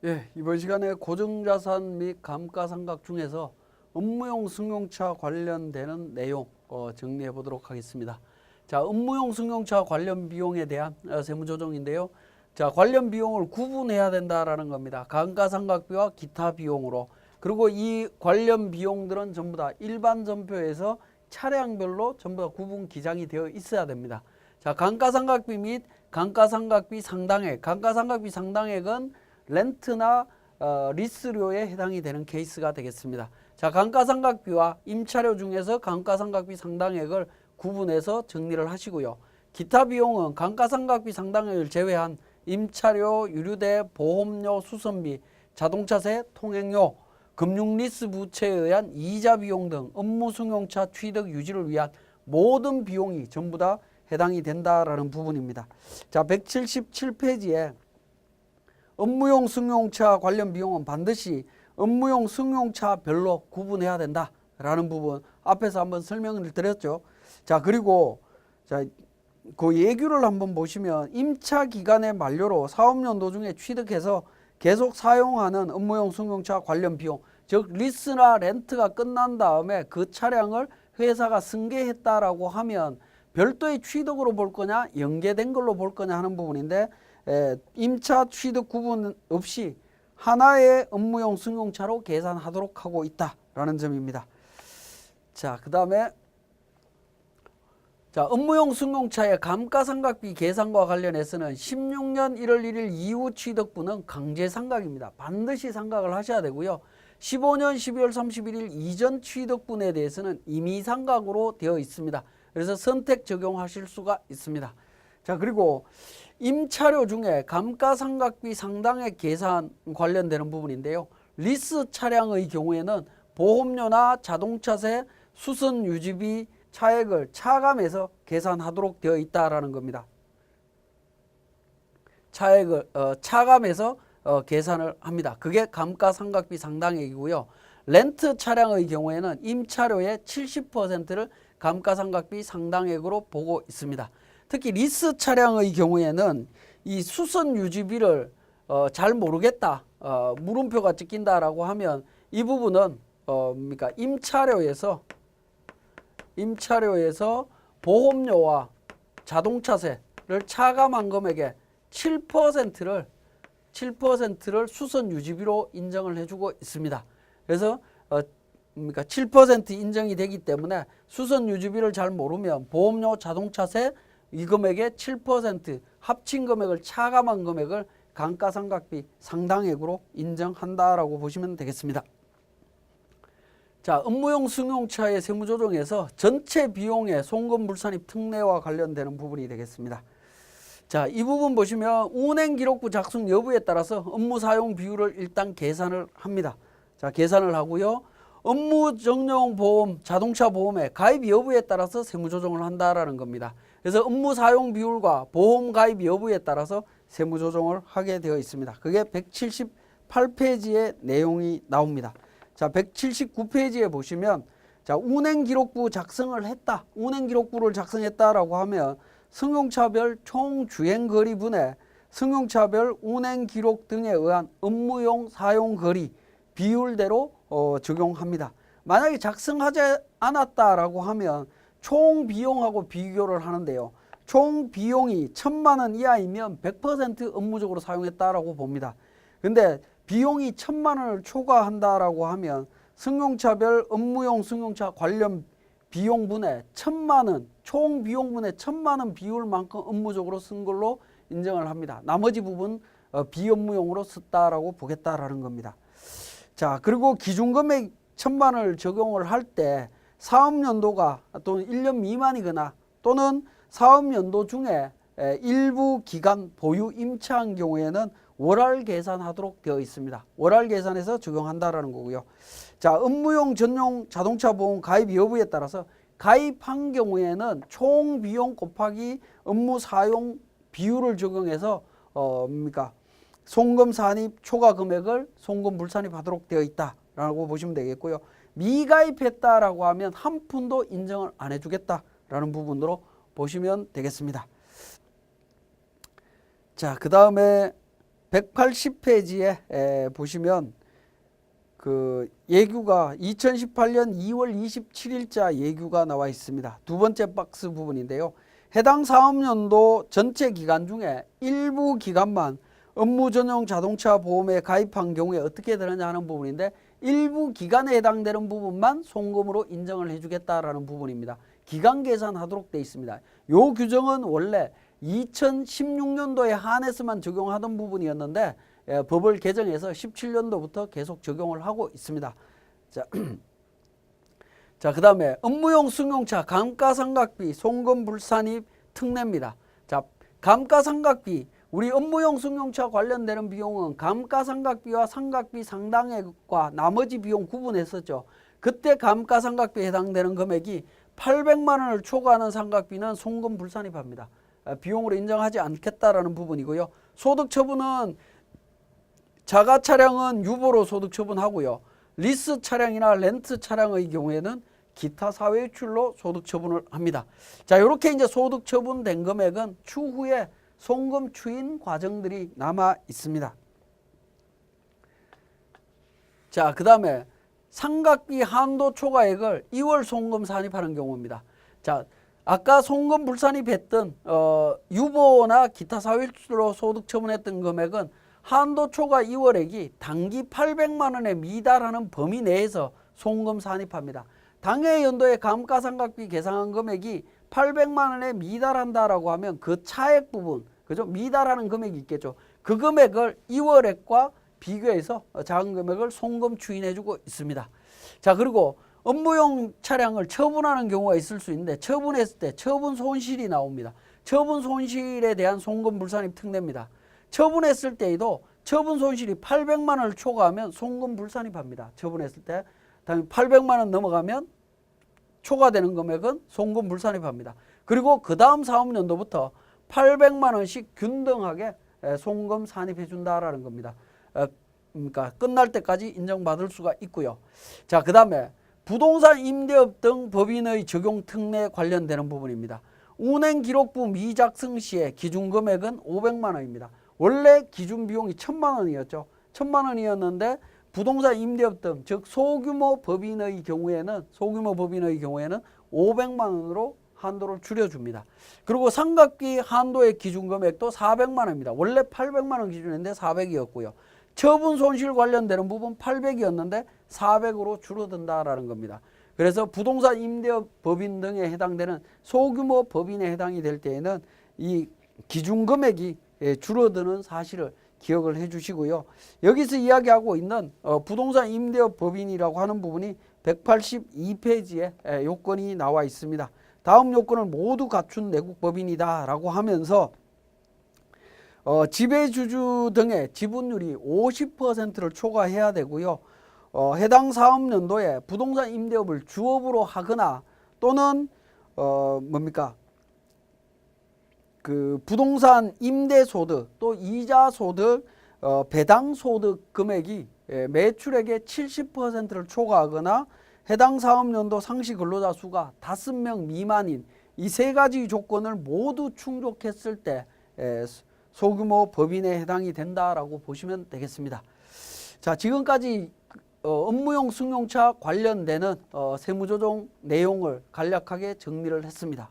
예, 이번 시간에 고정자산 및 감가상각 중에서 업무용 승용차 관련되는 내용 정리해 보도록 하겠습니다. 자, 업무용 승용차 관련 비용에 대한 세무조정인데요. 자, 관련 비용을 구분해야 된다라는 겁니다. 감가상각비와 기타 비용으로. 그리고 이 관련 비용들은 전부 다 일반 전표에서 차량별로 전부 다 구분 기장이 되어 있어야 됩니다. 자, 감가상각비 및 감가상각비 상당액. 감가상각비 상당액은 렌트나 리스료에 해당이 되는 케이스가 되겠습니다. 자, 감가상각비와 임차료 중에서 감가상각비 상당액을 구분해서 정리를 하시고요. 기타 비용은 감가상각비 상당액을 제외한 임차료, 유류대, 보험료, 수선비, 자동차세, 통행료, 금융리스 부채에 의한 이자 비용 등 업무 승용차 취득 유지를 위한 모든 비용이 전부 다 해당이 된다라는 부분입니다. 자, 177페이지에 업무용 승용차 관련 비용은 반드시 업무용 승용차별로 구분해야 된다라는 부분 앞에서 한번 설명을 드렸죠. 자, 그리고 그 예규를 한번 보시면 임차 기간의 만료로 사업연도 중에 취득해서 계속 사용하는 업무용 승용차 관련 비용, 즉 리스나 렌트가 끝난 다음에 그 차량을 회사가 승계했다라고 하면 별도의 취득으로 볼 거냐 연계된 걸로 볼 거냐 하는 부분인데, 임차 취득 구분 없이 하나의 업무용 승용차로 계산하도록 하고 있다라는 점입니다. 자, 그 다음에 업무용 승용차의 감가상각비 계산과 관련해서는 16년 1월 1일 이후 취득분은 강제상각입니다. 반드시 상각을 하셔야 되고요. 15년 12월 31일 이전 취득분에 대해서는 임의상각으로 되어 있습니다. 그래서 선택 적용하실 수가 있습니다. 자, 그리고 임차료 중에 감가상각비 상당액 계산 관련되는 부분인데요. 리스 차량의 경우에는 보험료나 자동차세, 수선 유지비, 차액을 차감해서 계산하도록 되어 있다라는 겁니다. 차액을 차감해서 계산을 합니다. 그게 감가상각비 상당액이고요. 렌트 차량의 경우에는 임차료의 70%를 감가상각비 상당액으로 보고 있습니다. 특히 리스 차량의 경우에는 이 수선 유지비를 잘 모르겠다, 물음표가 찍힌다라고 하면 이 부분은 그러니까 임차료에서 보험료와 자동차세를 차감한 금액의 7%를 수선 유지비로 인정을 해주고 있습니다. 그래서 그러니까 7% 인정이 되기 때문에 수선 유지비를 잘 모르면 보험료, 자동차세 이 금액의 7% 합친 금액을 차감한 금액을 감가상각비 상당액으로 인정한다라고 보시면 되겠습니다. 자, 업무용 승용차의 세무조정에서 전체 비용의 송금 물산입 특례와 관련되는 부분이 되겠습니다. 자, 이 부분 보시면 운행기록부 작성 여부에 따라서 업무 사용 비율을 일단 계산을 합니다. 자, 계산을 하고요. 업무 정령 보험, 자동차 보험의 가입 여부에 따라서 세무조정을 한다라는 겁니다. 그래서 업무 사용 비율과 보험 가입 여부에 따라서 세무조정을 하게 되어 있습니다. 그게 178페이지의 내용이 나옵니다. 자, 179페이지에 보시면 자, 운행기록부 작성을 했다. 운행기록부를 작성했다라고 하면 승용차별 총주행거리분에 승용차별 운행기록 등에 의한 업무용 사용거리 비율대로 적용합니다. 만약에 작성하지 않았다라고 하면 총 비용하고 비교를 하는데요. 총 비용이 1,000만 원 이하이면 100% 업무적으로 사용했다라고 봅니다. 근데 비용이 1,000만 원을 초과한다라고 하면 승용차별 업무용 승용차 관련 비용분에 1,000만 원, 총 비용분의 1,000만 원 비율만큼 업무적으로 쓴 걸로 인정을 합니다. 나머지 부분 비업무용으로 썼다라고 보겠다라는 겁니다. 자, 그리고 기준금액 1,000만 원을 적용을 할 때 사업연도가 또는 1년 미만이거나 또는 사업연도 중에 일부 기간 보유 임차한 경우에는 월할 계산하도록 되어 있습니다. 월할 계산해서 적용한다라는 거고요. 자, 업무용 전용 자동차 보험 가입 여부에 따라서 가입한 경우에는 총 비용 곱하기 업무 사용 비율을 적용해서 송금 산입 초과 금액을 송금 불산입하도록 되어 있다라고 보시면 되겠고요. 미가입했다라고 하면 한 푼도 인정을 안 해주겠다라는 부분으로 보시면 되겠습니다. 자, 그 다음에 180페이지에 보시면 그 예규가 2018년 2월 27일자 예규가 나와 있습니다. 두 번째 박스 부분인데요. 해당 사업연도 전체 기간 중에 일부 기간만 업무 전용 자동차 보험에 가입한 경우에 어떻게 되느냐 하는 부분인데, 일부 기간에 해당되는 부분만 송금으로 인정을 해주겠다라는 부분입니다. 기간 계산하도록 되어 있습니다. 이 규정은 원래 2016년도에 한해서만 적용하던 부분이었는데 법을 개정해서 17년도부터 계속 적용을 하고 있습니다. 자, 그 다음에 업무용 승용차 감가상각비 송금 불산입 특례입니다. 자, 감가상각비, 우리 업무용 승용차 관련되는 비용은 감가상각비와 상각비 상당액과 나머지 비용 구분했었죠. 그때 감가상각비에 해당되는 금액이 800만 원을 초과하는 상각비는 송금 불산입합니다. 비용으로 인정하지 않겠다라는 부분이고요. 소득 처분은 자가 차량은 유보로 소득 처분하고요. 리스 차량이나 렌트 차량의 경우에는 기타 사외유출로 소득 처분을 합니다. 자, 이렇게 이제 소득 처분된 금액은 추후에 송금 추인 과정들이 남아 있습니다. 자, 그 다음에 상각비 한도 초과액을 2월 송금 산입하는 경우입니다. 자, 아까 송금 불산입했던 유보나 기타 사외유출로 소득 처분했던 금액은 한도 초과 2월액이 당기 800만 원에 미달하는 범위 내에서 송금 산입합니다. 당해 연도에 감가상각비 계상한 금액이 800만 원에 미달한다라고 하면 그 차액 부분, 그죠? 미달하는 금액이 있겠죠. 그 금액을 2월액과 비교해서 작은 금액을 송금 추인해주고 있습니다. 자, 그리고 업무용 차량을 처분하는 경우가 있을 수 있는데, 처분했을 때 처분 손실이 나옵니다. 처분 손실에 대한 송금 불산입 특례입니다. 처분했을 때에도 처분 손실이 800만 원을 초과하면 송금 불산입합니다. 처분했을 때. 다음에 800만 원 넘어가면 초과되는 금액은 송금 불산입합니다. 그리고 그 다음 사업연도부터 800만 원씩 균등하게 송금 산입해 준다라는 겁니다. 그러니까 끝날 때까지 인정받을 수가 있고요. 자, 그 다음에 부동산 임대업 등 법인의 적용 특례 관련되는 부분입니다. 운행기록부 미작성 시에 기준금액은 500만 원입니다. 원래 기준 비용이 1000만 원이었죠. 1000만 원이었는데 부동산 임대업 등 즉 소규모 법인의 경우에는 500만 원으로 한도를 줄여줍니다. 그리고 상각비 한도의 기준금액도 400만 원입니다. 원래 800만 원 기준인데 400이었고요. 처분 손실 관련되는 부분 800이었는데 400으로 줄어든다라는 겁니다. 그래서 부동산 임대업 법인 등에 해당되는 소규모 법인에 해당이 될 때에는 이 기준금액이 줄어드는 사실을 기억을 해 주시고요. 여기서 이야기하고 있는 부동산 임대업 법인이라고 하는 부분이 182페이지에 요건이 나와 있습니다. 다음 요건을 모두 갖춘 내국법인이다 라고 하면서 지배주주 등의 지분율이 50%를 초과해야 되고요. 해당 사업연도에 부동산 임대업을 주업으로 하거나 또는 그 부동산 임대소득 또 이자소득 배당소득 금액이 매출액의 70%를 초과하거나 해당 사업연도 상시 근로자 수가 5명 미만인 이 세 가지 조건을 모두 충족했을 때 소규모 법인에 해당이 된다라고 보시면 되겠습니다. 자, 지금까지 업무용 승용차 관련되는 세무조정 내용을 간략하게 정리를 했습니다.